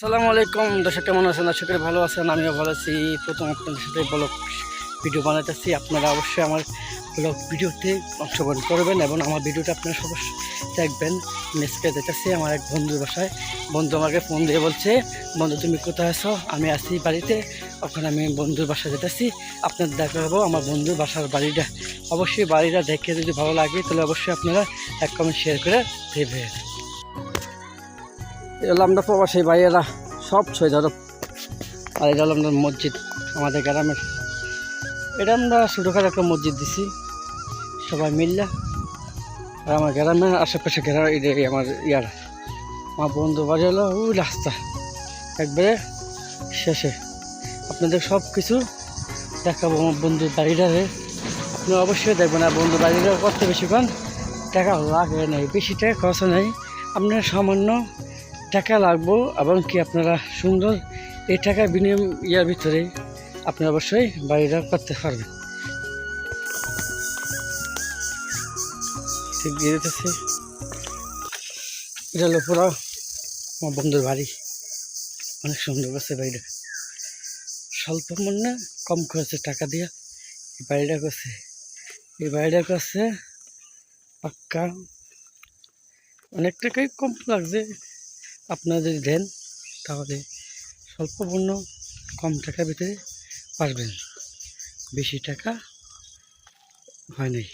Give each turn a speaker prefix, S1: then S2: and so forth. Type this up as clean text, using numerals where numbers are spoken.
S1: আসসালামু আলাইকুম দর্শক, কেমন আছেন? আশা করি ভালো আছেন, আমিও ভালো আছি। প্রথম আপনাদের সাথে ব্লগ ভিডিও বানাতেছি। আপনারা অবশ্যই আমার ব্লগ ভিডিওতে অংশগ্রহণ করবেন এবং আমার ভিডিওটা আপনারা অবশ্যই দেখবেন। নেক্সটে দেখতেছি আমার এক বন্ধুর বাসায়। বন্ধু আমাকে ফোন দিয়ে বলছে, বন্ধু তুমি কোথায় আছো? আমি আছি বাড়িতে। ওখানে আমি বন্ধুর বাসায় যেতেছি, আপনাদের দেখাবো আমার বন্ধুর বাসার বাড়িটা। অবশ্যই বাড়িটা দেখে যদি ভালো লাগে তাহলে অবশ্যই আপনারা এক কমেন্ট শেয়ার করে দেবেন। এগুলো আমরা প্রবাসী ভাইয়েরা সব ছয় ধরো। আর এটা হলো আমাদের মসজিদ, আমাদের গ্রামের। এটা আমরা ছোটোখাটো একটা মসজিদ দিছি সবাই মিললে। আর আমার গ্রামের আশেপাশে গ্রাম এটাই আমার আমার বন্ধু বাড়ি হলো ওই রাস্তা একবারে শেষে। আপনাদের সব কিছু দেখাবো আমার বন্ধুর বাড়িটারে। আপনারা অবশ্যই দেখবেন। আর বন্ধুর বাড়িটা কত বেশিক্ষণ টাকা লাগে নেই, বেশি টাকা খরচ নেই। আপনার সামান্য টাকা লাগবো এবং কি আপনারা সুন্দর এই টাকা বিনিময়ের ভিতরে আপনি অবশ্যই বাড়িটা করতে পারবেন। ঠিক দিয়ে দিতেছি। এটা হলো পুরো আমার বন্ধুর বাড়ি, অনেক সুন্দর করছে বাড়িটা। স্বল্প মূল্যে কম খরচে টাকা দিয়ে এই বাড়িটা করছে। এই বাড়িটা করছে পাক্কা, অনেক টাকাই কম লাগছে। আপনারা যদি দেন তাহলে স্বল্প মূল্য কম টাকার ভিতরে পারবেন, বেশি টাকা হয় নাই।